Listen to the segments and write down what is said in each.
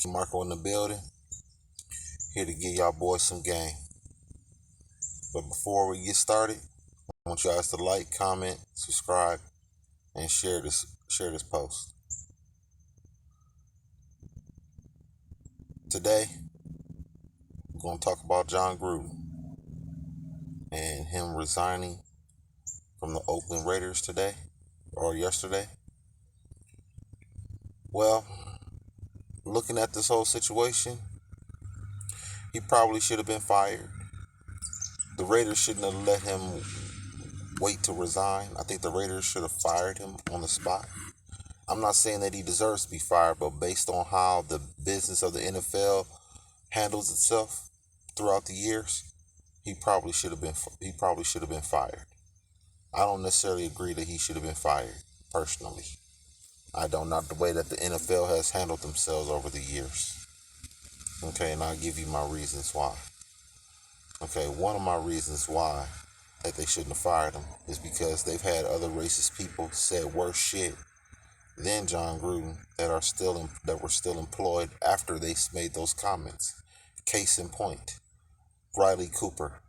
Marco in the building, here to give y'all boys some game. But before we get started, I want you guys to like, comment, subscribe, and share this post. Today, we're going to talk about Jon Gruden and him resigning from the Oakland Raiders today or yesterday. Well, looking at this whole situation, he probably should have been fired. The Raiders shouldn't have let him wait to resign. I think the Raiders should have fired him on the spot. I'm not saying that he deserves to be fired, but based on how the business of the NFL handles itself throughout the years, he probably should have been fired. I don't necessarily agree that he should have been fired, personally. I don't, not the way that the NFL has handled themselves over the years. Okay, and I'll give you my reasons why. Okay, one of my reasons why that they shouldn't have fired him is because they've had other racist people said worse shit than Jon Gruden that were still employed after they made those comments. Case in point, Riley Cooper,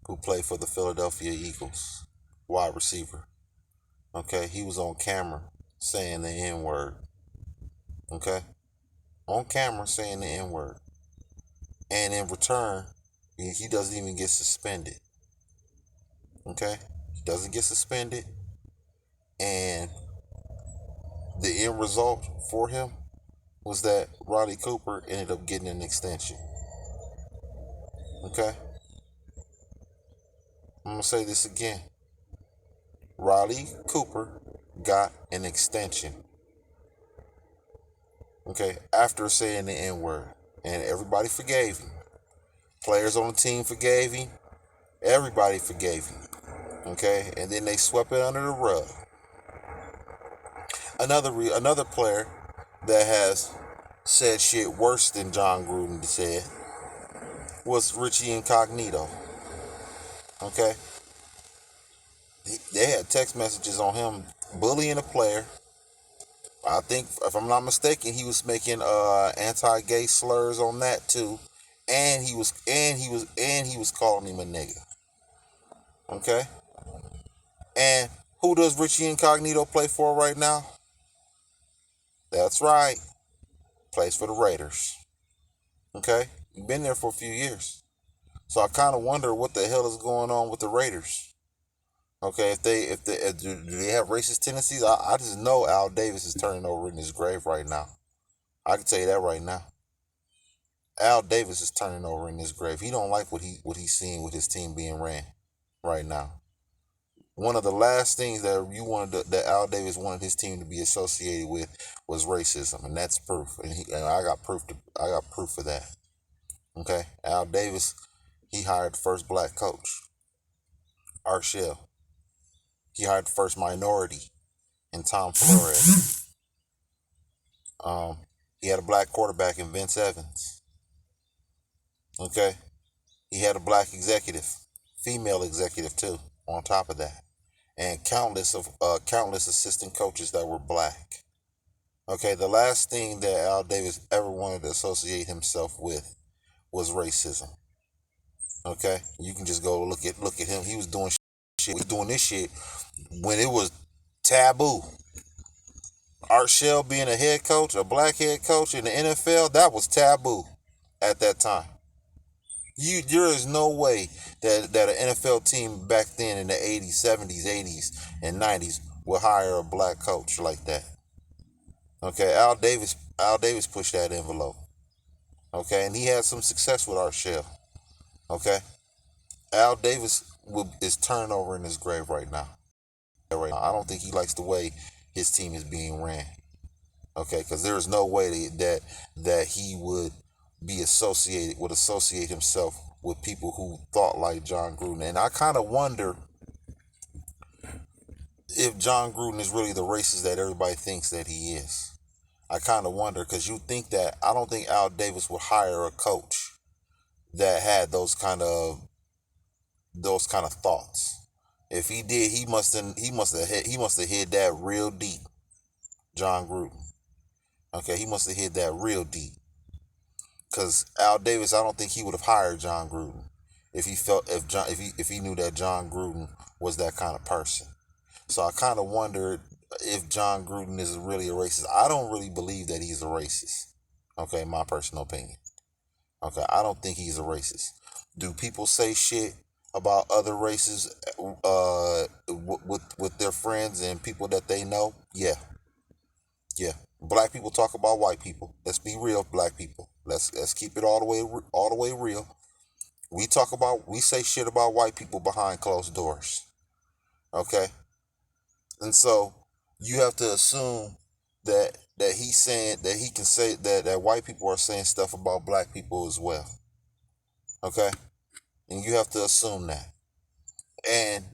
who played for the Philadelphia Eagles, wide receiver. Okay, he was on camera saying the N-word. Okay, on camera saying the N-word, and in return, he doesn't even get suspended. Okay, he doesn't get suspended, and the end result for him was that Riley Cooper ended up getting an extension. Okay, I'm gonna say this again. Riley Cooper got an extension. Okay, after saying the N-word, and everybody forgave him. Players on the team forgave him. Everybody forgave him. Okay, and then they swept it under the rug. Another player that has said shit worse than Jon Gruden said was Richie Incognito. Okay, they had text messages on him bullying a player. I think, if I'm not mistaken, he was making anti-gay slurs on that too, and he was calling him a nigga. Okay, and who does Richie Incognito play for right now? That's right, plays for the Raiders. Okay, he's been there for a few years, so I kind of wonder what the hell is going on with the Raiders. Okay, do they have racist tendencies? I just know Al Davis is turning over in his grave right now. I can tell you that right now. Al Davis is turning over in his grave. He don't like what he's seeing with his team being ran right now. One of the last things that Al Davis wanted his team to be associated with was racism, and that's proof. And I got proof for that. Okay, Al Davis, he hired the first black coach, Art Shell. He hired the first minority in Tom Flores. He had a black quarterback in Vince Evans. Okay, he had a black executive, female executive too, on top of that, and countless assistant coaches that were black. Okay, the last thing that Al Davis ever wanted to associate himself with was racism. Okay, you can just go look at him. He was doing shit. He was doing this shit when it was taboo. Art Shell being a head coach, a black head coach in the NFL, that was taboo at that time. There is no way that an NFL team back then in the 80s, 70s, 80s, and 90s would hire a black coach like that. Okay, Al Davis pushed that envelope. Okay, and he had some success with Art Shell. Okay, Al Davis is turning over in his grave right now. I don't think he likes the way his team is being ran. Okay, because there is no way that he would associate himself with people who thought like Jon Gruden. And I kind of wonder if Jon Gruden is really the racist that everybody thinks that he is. I kind of wonder, because I don't think Al Davis would hire a coach that had those kind of thoughts. If he did, he must have hit that real deep, Jon Gruden. Okay, he must have hid that real deep. Because Al Davis, I don't think he would have hired Jon Gruden if he felt if he knew that Jon Gruden was that kind of person. So I kind of wondered if Jon Gruden is really a racist. I don't really believe that he's a racist. Okay, my personal opinion. Okay, I don't think he's a racist. Do people say shit about other races with their friends and people that they know? Yeah, yeah. Black people talk about white people. Let's be real, black people. Let's keep it all the way real. We say shit about white people behind closed doors. Okay, and so you have to assume that he's saying that he can say that white people are saying stuff about black people as well. Okay, and you have to assume that. And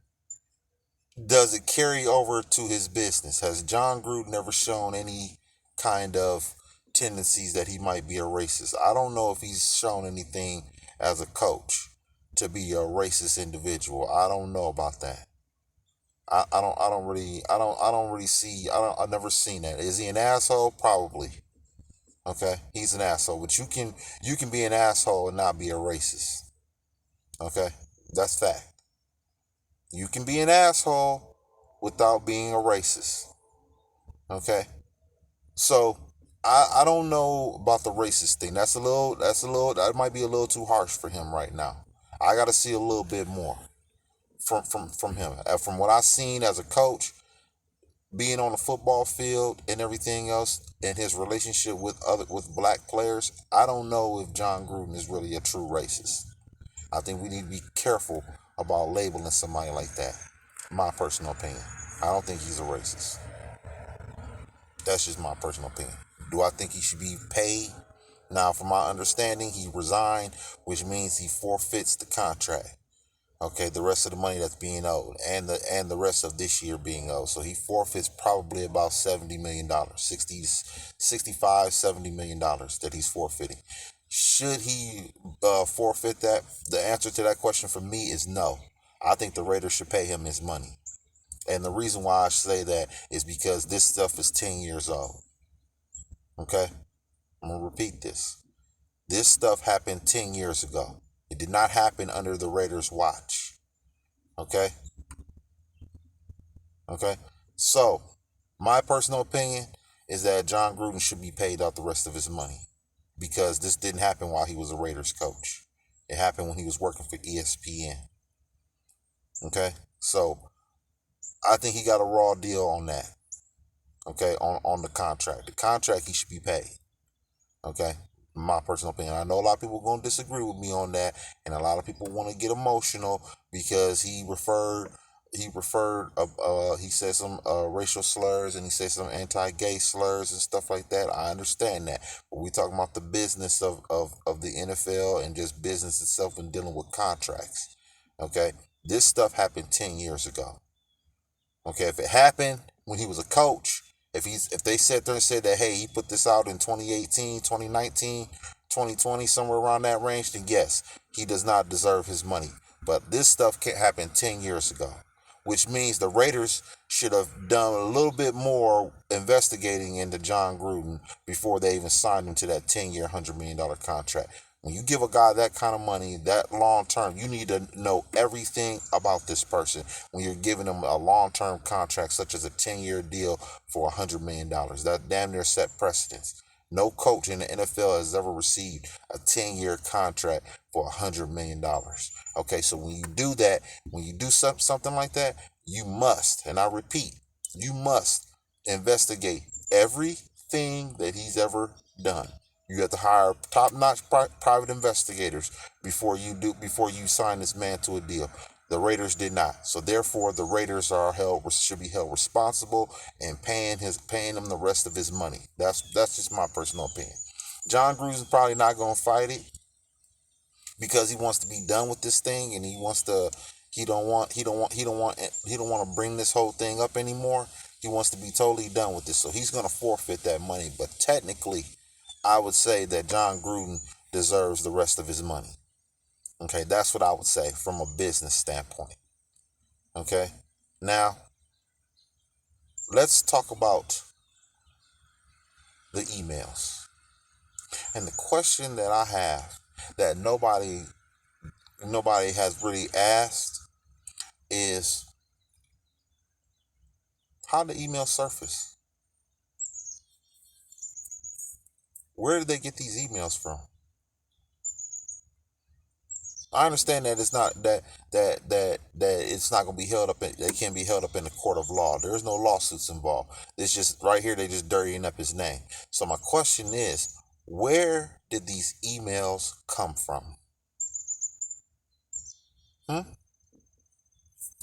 does it carry over to his business? Has Jon Gruden ever shown any kind of tendencies that he might be a racist? I don't know if he's shown anything as a coach to be a racist individual. I don't know about that. I don't really see I've never seen that. Is he an asshole? Probably. Okay. He's an asshole. But you can be an asshole and not be a racist. Okay? That's fact. You can be an asshole without being a racist. Okay? So I don't know about the racist thing. That might be a little too harsh for him right now. I gotta see a little bit more from him. From what I've seen as a coach, being on the football field and everything else, and his relationship with black players, I don't know if Jon Gruden is really a true racist. I think we need to be careful about labeling somebody like that. My personal opinion. I don't think he's a racist. That's just my personal opinion. Do I think he should be paid? Now, from my understanding, he resigned, which means he forfeits the contract. Okay, the rest of the money that's being owed, and the rest of this year being owed. So he forfeits probably about $70 million, 65, $70 million that he's forfeiting. Should he forfeit that? The answer to that question for me is no. I think the Raiders should pay him his money. And the reason why I say that is because this stuff is 10 years old. Okay? I'm going to repeat this. This stuff happened 10 years ago. It did not happen under the Raiders' watch. Okay? Okay? So, my personal opinion is that Jon Gruden should be paid out the rest of his money. Because this didn't happen while he was a Raiders coach. It happened when he was working for ESPN. Okay? So, I think he got a raw deal on that. Okay? On the contract. The contract he should be paid. Okay? My personal opinion. I know a lot of people are going to disagree with me on that, and a lot of people want to get emotional because he said some racial slurs, and he said some anti-gay slurs and stuff like that. I understand that, but we talking about the business of the NFL and just business itself and dealing with contracts. Okay, this stuff happened 10 years ago. Okay, if it happened when he was a coach, if they sat there and said that, hey, he put this out in 2018, 2019, 2020, somewhere around that range, then yes, he does not deserve his money. But this stuff can't happen 10 years ago, which means the Raiders should have done a little bit more investigating into Jon Gruden before they even signed him to that 10-year, $100 million contract. When you give a guy that kind of money, that long term, you need to know everything about this person when you're giving them a long term contract, such as a 10-year deal for $100 million. That damn near set precedence. No coach in the NFL has ever received a 10-year contract for $100 million. Okay, so when you do that, when you do something like that, you must, and I repeat, you must investigate everything that he's ever done. You have to hire top-notch private investigators before you sign this man to a deal. The Raiders did not, so therefore the Raiders should be held responsible and paying him the rest of his money. That's just my personal opinion. Jon Gruden's probably not gonna fight it because he wants to be done with this thing, and he don't want to bring this whole thing up anymore. He wants to be totally done with this, so he's gonna forfeit that money. But technically, I would say that Jon Gruden deserves the rest of his money. Okay, that's what I would say from a business standpoint. Okay, now let's talk about the emails. And the question that I have that nobody has really asked is, how did the email surface? Where did they get these emails from? I understand that it's not that it's not going to be held up. They can't be held up in the court of law. There's no lawsuits involved. It's just right here. They just dirtying up his name. So my question is, where did these emails come from?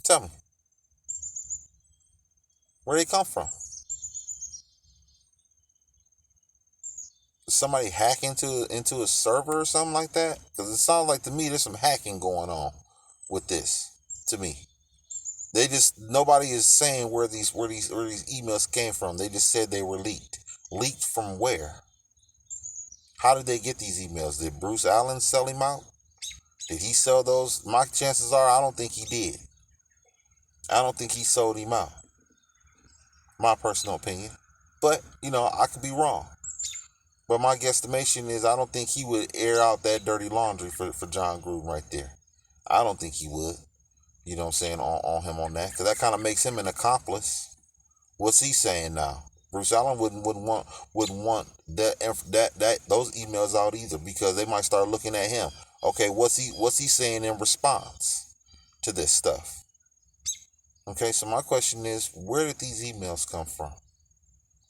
Tell me, where they come from? Did somebody hack into a server or something like that? Because it sounds like to me there's some hacking going on with this. To me. Nobody is saying where these emails came from. They just said they were leaked. Leaked from where? How did they get these emails? Did Bruce Allen sell him out? Did he sell those? My chances are I don't think he did. I don't think he sold him out. My personal opinion. But, I could be wrong. But my guesstimation is I don't think he would air out that dirty laundry for Jon Gruden right there. I don't think he would. You know what I'm saying, on him on that. Because that kind of makes him an accomplice. What's he saying now? Bruce Allen wouldn't want those emails out either, because they might start looking at him. Okay, what's he saying in response to this stuff? Okay, so my question is, where did these emails come from?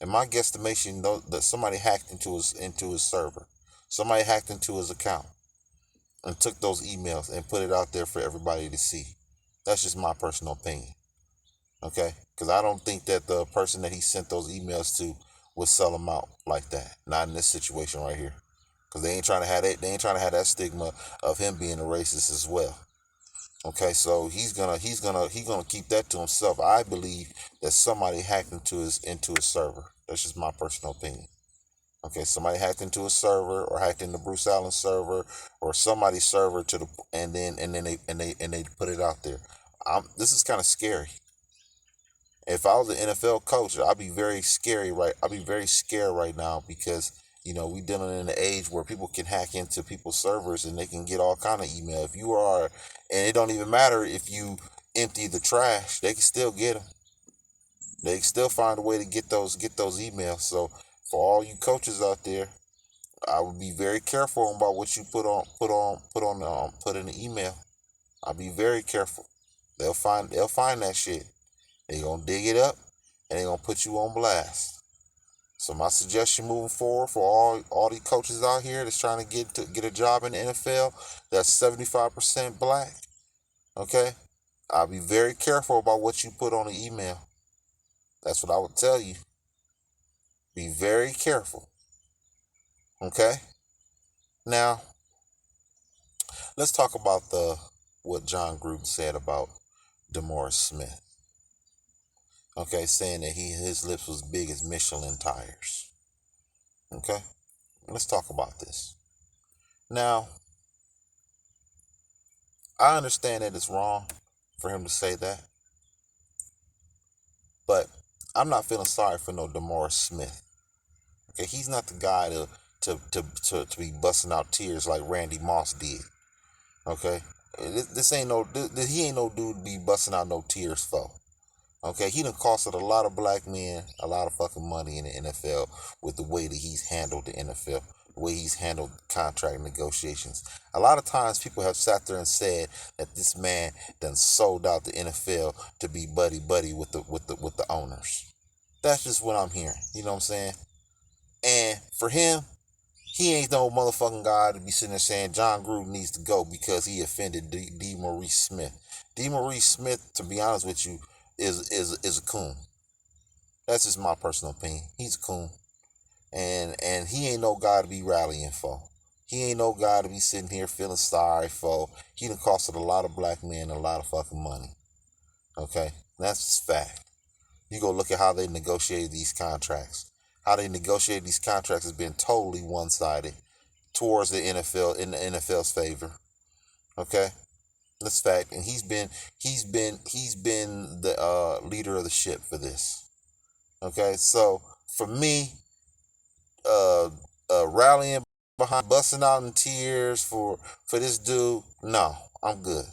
And my guesstimation, though, that somebody hacked into his server. Somebody hacked into his account and took those emails and put it out there for everybody to see. That's just my personal opinion. Okay? Because I don't think that the person that he sent those emails to would sell them out like that. Not in this situation right here. Because they ain't trying to have that stigma of him being a racist as well. Okay, so he's gonna keep that to himself. I believe that somebody hacked into his server. That's just my personal opinion. Okay, somebody hacked into a server, or hacked into Bruce Allen's server, or somebody's server and then they put it out there. This is kind of scary. If I was an NFL coach, I'd be very scared right now, because we dealing in an age where people can hack into people's servers and they can get all kind of email. And it don't even matter if you empty the trash, they can still get them. They can still find a way to get those emails. So for all you coaches out there, I would be very careful about what you put in the email. I'll be very careful. They'll find that shit. They're going to dig it up, and they're going to put you on blast. So my suggestion moving forward for all these coaches out here that's trying to get a job in the NFL, that's 75% black, okay? I'll be very careful about what you put on the email. That's what I would tell you. Be very careful, okay? Now, let's talk about what Jon Gruden said about Maurice Smith. Okay, saying that his lips was big as Michelin tires. Okay, let's talk about this. Now, I understand that it's wrong for him to say that, but I'm not feeling sorry for no Maurice Smith. Okay, he's not the guy to be busting out tears like Randy Moss did. Okay, he ain't no dude to be busting out no tears for. Okay, he done costed a lot of black men a lot of fucking money in the NFL with the way that he's handled the NFL, the way he's handled contract negotiations. A lot of times people have sat there and said that this man done sold out the NFL to be buddy with the owners. That's just what I'm hearing. You know what I'm saying? And for him, he ain't no motherfucking guy to be sitting there saying Jon Gruden needs to go because he offended Maurice Smith. Maurice Smith, to be honest with you, is a coon. That's just my personal opinion. He's a coon. And he ain't no guy to be rallying for. He ain't no guy to be sitting here feeling sorry for. He done costed a lot of black men a lot of fucking money. Okay? That's just fact. You go look at how they negotiated these contracts. How they negotiated these contracts has been totally one-sided towards the NFL, in the NFL's favor. Okay? That's fact. And he's been the leader of the ship for this. Okay? So, for me, uh, rallying behind, busting out in tears for this dude. No, I'm good.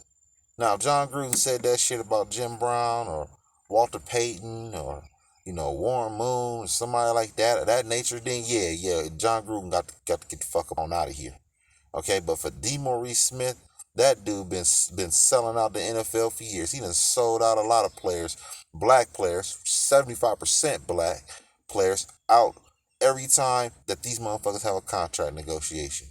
Now, if Jon Gruden said that shit about Jim Brown or Walter Payton or Warren Moon or somebody like that of that nature, then yeah, Jon Gruden got to get the fuck up on out of here. Okay, but for Maurice Smith, that dude been selling out the NFL for years. He done sold out a lot of players, black players, 75% black players out every time that these motherfuckers have a contract negotiation.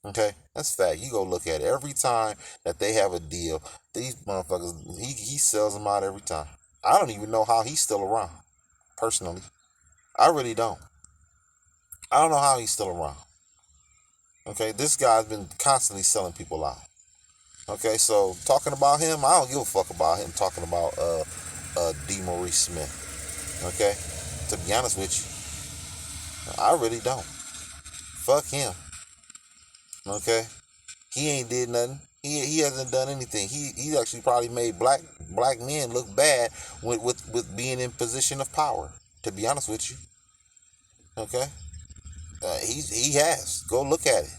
Okay, that's fact. You go look at it. Every time that they have a deal, these motherfuckers, he sells them out every time. I don't even know how he's still around, personally. I really don't. I don't know how he's still around. Okay, this guy's been constantly selling people out. Okay, so talking about him, I don't give a fuck about him talking about Maurice Smith. Okay, to be honest with you, I really don't. Fuck him. Okay, he ain't did nothing. He hasn't done anything. He actually probably made black men look bad with being in position of power. To be honest with you, okay, he has. Go look at it.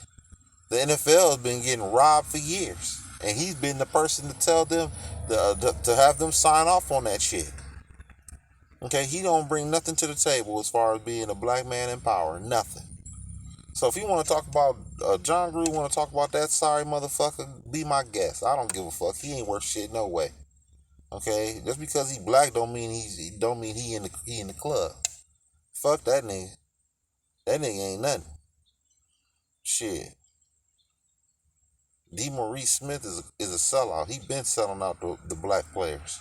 The NFL has been getting robbed for years, and he's been the person to tell them to have them sign off on that shit. Okay, he don't bring nothing to the table as far as being a black man in power. Nothing. So if you want to talk about Jon Gruden, want to talk about that sorry motherfucker, be my guest. I don't give a fuck. He ain't worth shit no way. Okay, just because he black don't mean he in the club. Fuck that nigga. That nigga ain't nothing. Shit. Maurice Smith is a sellout. He been selling out the black players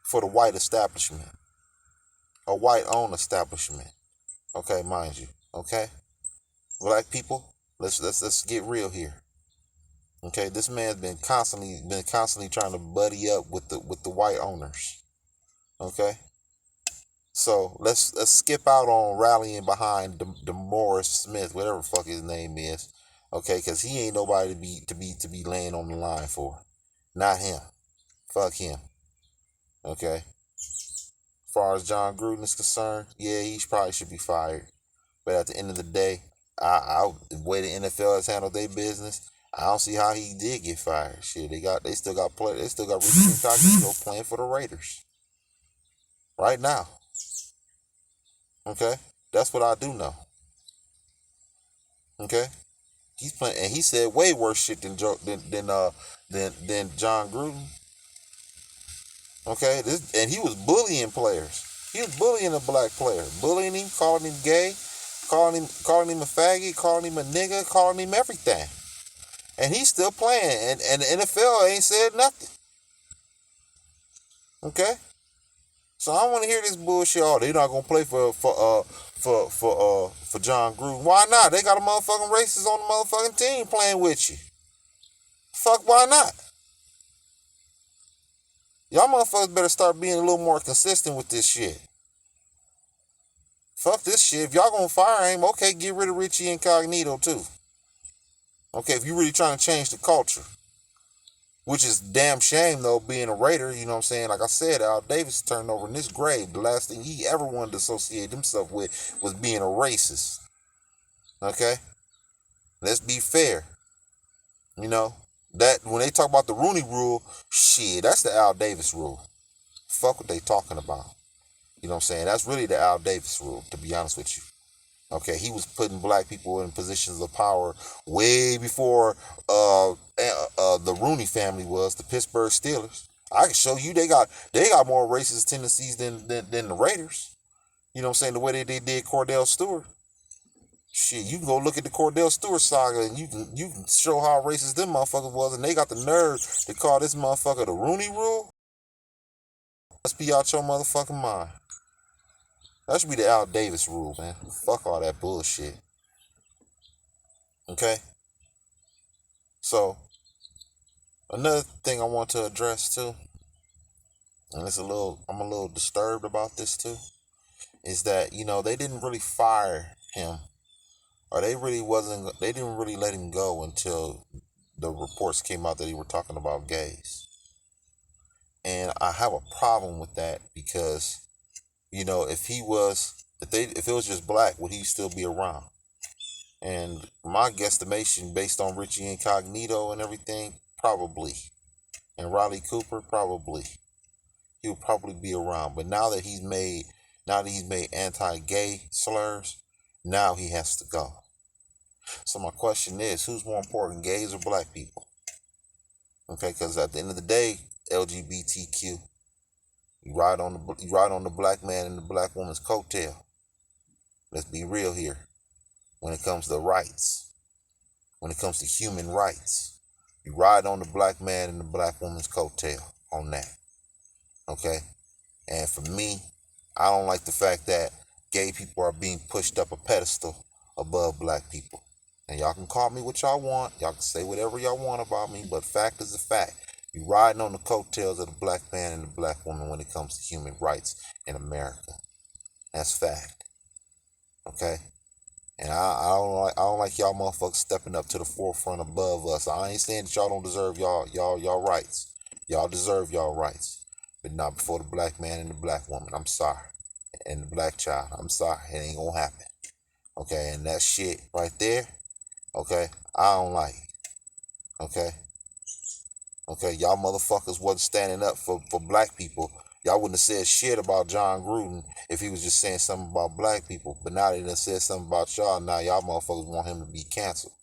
for the white establishment, a white owned establishment. Okay, mind you. Okay, black people, let's get real here. Okay, this man's been constantly trying to buddy up with the white owners. Okay, so let's skip out on rallying behind the Maurice Smith, whatever the fuck his name is. Okay, because he ain't nobody to be laying on the line for. Not him. Fuck him. Okay. As far as Jon Gruden is concerned, yeah, he probably should be fired. But at the end of the day, the way the NFL has handled their business, I don't see how he did get fired. Shit, they still got Richie Incognito playing for the Raiders right now. Okay, that's what I do know. Okay, he's playing, and he said way worse shit than Jon Gruden. Okay, and he was bullying players. He was bullying a black player, bullying him, calling him gay, calling him a faggot, calling him a nigga, calling him everything. And he's still playing, and the NFL ain't said nothing. Okay, so I don't want to hear this bullshit. Oh, they're not gonna play for Jon Gruden. Why not? They got a motherfucking racist on the motherfucking team playing with you. Fuck, why not? Y'all motherfuckers better start being a little more consistent with this shit. Fuck this shit. If y'all gonna fire him, okay, get rid of Richie Incognito too. Okay, if you really trying to change the culture. Which is damn shame though, being a Raider, you know what I'm saying? Like I said, Al Davis turned over in this grave. The last thing he ever wanted to associate himself with was being a racist. Okay? Let's be fair. You know? That when they talk about the Rooney rule, shit, that's the Al Davis rule. Fuck what they talking about. You know what I'm saying? That's really the Al Davis rule, to be honest with you. Okay, he was putting black people in positions of power way before the Rooney family was, the Pittsburgh Steelers. I can show you they got more racist tendencies than the Raiders. You know what I'm saying? The way they did Cordell Stewart. Shit, you can go look at the Cordell Stewart saga and you can show how racist them motherfuckers was, and they got the nerve to call this motherfucker the Rooney Rule. Let's be out your motherfucking mind. That should be the Al Davis rule, man. Fuck all that bullshit. Okay? So, another thing I want to address too, and I'm a little disturbed about this too, is that, they didn't really fire him, or they didn't really let him go until the reports came out that he were talking about gays. And I have a problem with that because, if If it was just black, would he still be around? And my guesstimation, based on Richie Incognito and everything, probably. And Riley Cooper, probably. He'll probably be around. But now that he's made anti-gay slurs, now he has to go. So my question is, who's more important, gays or black people? Okay, because at the end of the day, LGBTQ, you ride on the black man and the black woman's coattail. Let's be real here. When it comes to rights, when it comes to human rights, you ride on the black man and the black woman's coattail on that. Okay? And for me, I don't like the fact that gay people are being pushed up a pedestal above black people. And y'all can call me what y'all want. Y'all can say whatever y'all want about me, but fact is a fact. You riding on the coattails of the black man and the black woman when it comes to human rights in America. That's fact. Okay? And I don't like y'all motherfuckers stepping up to the forefront above us. I ain't saying that y'all don't deserve y'all rights. Y'all deserve y'all rights. But not before the black man and the black woman. I'm sorry. And the black child. I'm sorry. It ain't gonna happen. Okay, and that shit right there, okay, I don't like. Okay? Okay, y'all motherfuckers wasn't standing up for black people. Y'all wouldn't have said shit about Jon Gruden if he was just saying something about black people. But now they done said something about y'all. Now y'all motherfuckers want him to be canceled.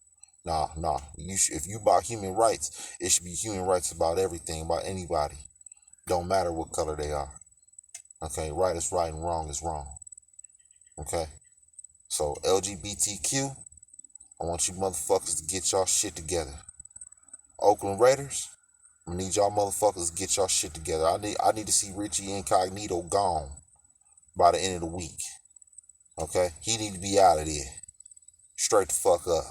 Nah. If you about human rights, it should be human rights about everything, about anybody. Don't matter what color they are. Okay, right is right and wrong is wrong. Okay? So LGBTQ, I want you motherfuckers to get y'all shit together. Oakland Raiders, I need y'all motherfuckers to get y'all shit together. I need to see Richie Incognito gone by the end of the week. Okay? He need to be out of there. Straight the fuck up.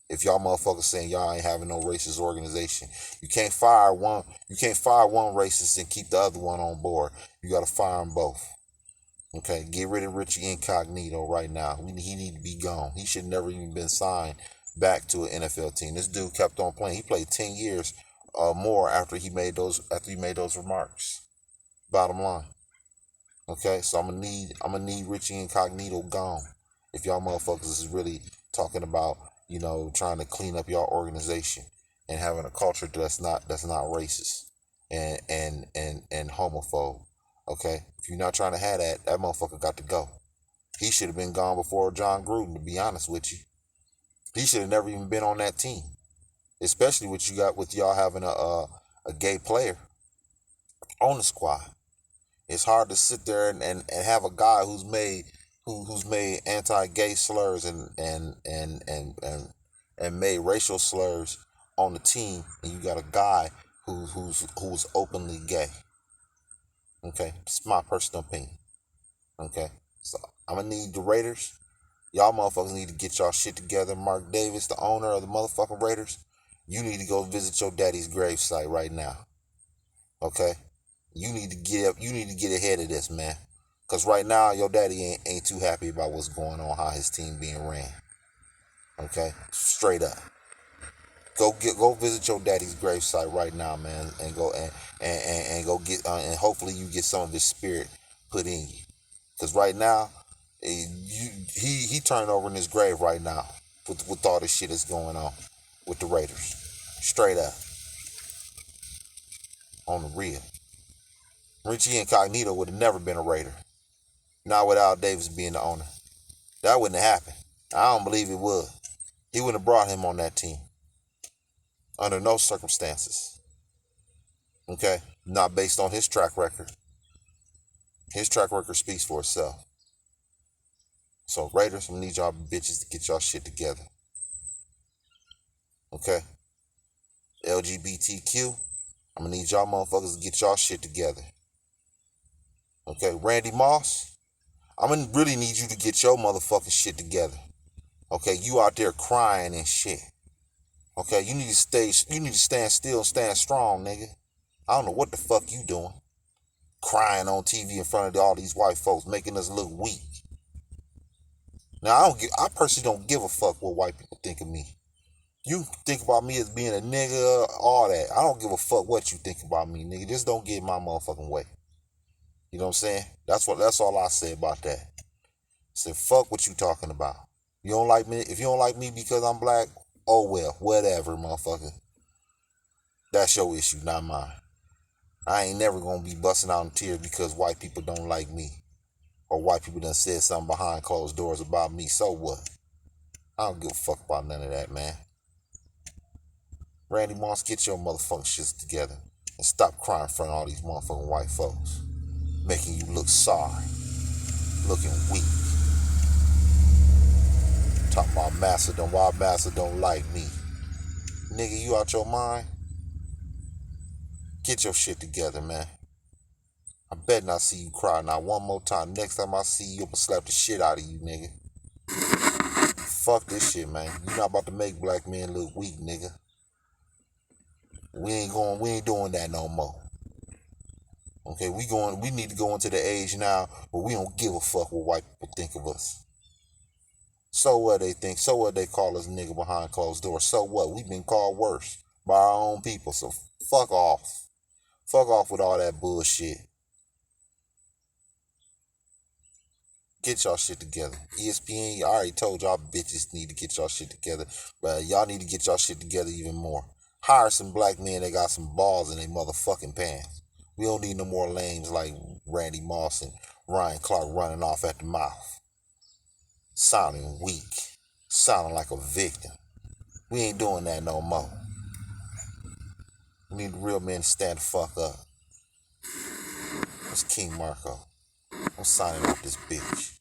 If y'all motherfuckers saying y'all ain't having no racist organization. You can't fire one racist and keep the other one on board. You gotta fire them both. Okay? Get rid of Richie Incognito right now. He need to be gone. He should never even been signed back to an NFL team. This dude kept on playing. He played 10 years more after he made those remarks. Bottom line. Okay, so I'm gonna need Richie Incognito gone. If y'all motherfuckers is really talking about, trying to clean up y'all organization and having a culture that's not racist and homophobe. Okay? If you're not trying to have that motherfucker got to go. He should have been gone before Jon Gruden, to be honest with you. He should have never even been on that team. Especially what you got with y'all having a gay player on the squad. It's hard to sit there and have a guy who's made anti-gay slurs and made racial slurs on the team, and you got a guy who's openly gay. Okay, it's my personal opinion. Okay, so I'm gonna need the Raiders. Y'all motherfuckers need to get y'all shit together. Mark Davis, the owner of the motherfucking Raiders, you need to go visit your daddy's gravesite right now. Okay? You need to get ahead of this, man. Cause right now your daddy ain't too happy about what's going on, how his team being ran. Okay? Straight up. Go visit your daddy's gravesite right now, man, and go and go get and hopefully you get some of his spirit put in you. Cause right now, he turned over in his grave right now with all this shit that's going on with the Raiders. Straight up. On the real. Richie Incognito would have never been a Raider. Not without Davis being the owner. That wouldn't have happened. I don't believe it would. He wouldn't have brought him on that team. Under no circumstances. Okay? Not based on his track record. His track record speaks for itself. So Raiders, I'm gonna need y'all bitches to get y'all shit together. Okay? LGBTQ, I'm gonna need y'all motherfuckers to get y'all shit together. Okay? Randy Moss, I'm gonna really need you to get your motherfucking shit together. Okay? You out there crying and shit. Okay? You need to stand still and stand strong, nigga. I don't know what the fuck you doing. Crying on TV in front of all these white folks, making us look weak. Now, I personally don't give a fuck what white people think of me. You think about me as being a nigga, all that. I don't give a fuck what you think about me, nigga. Just don't get in my motherfucking way. You know what I'm saying? That's all I say about that. said, fuck what you talking about. You don't like me? If you don't like me because I'm black, oh well, whatever, motherfucker. That's your issue, not mine. I ain't never gonna be busting out in tears because white people don't like me. Or white people done said something behind closed doors about me. So what? I don't give a fuck about none of that, man. Randy Moss, get your motherfucking shit together. And stop crying in front of all these motherfucking white folks. Making you look sorry. Looking weak. Talking about Macedon, why Macedon don't like me. Nigga, you out your mind? Get your shit together, man. I bet not see you cry now one more time. Next time I see you, I'ma slap the shit out of you, nigga. Fuck this shit, man. You not about to make black men look weak, nigga. We ain't doing that no more. Okay, we need to go into the age now where we don't give a fuck what white people think of us. So what they think, so what they call us nigga behind closed doors. So what? We've been called worse by our own people, so fuck off. Fuck off with all that bullshit. Get y'all shit together. ESPN, I already told y'all bitches need to get y'all shit together, but y'all need to get y'all shit together even more. Hire some black men that got some balls in their motherfucking pants. We don't need no more lames like Randy Moss and Ryan Clark running off at the mouth. Sounding weak. Sounding like a victim. We ain't doing that no more. We need real men to stand the fuck up. It's King Marco. I'm signing off this bitch.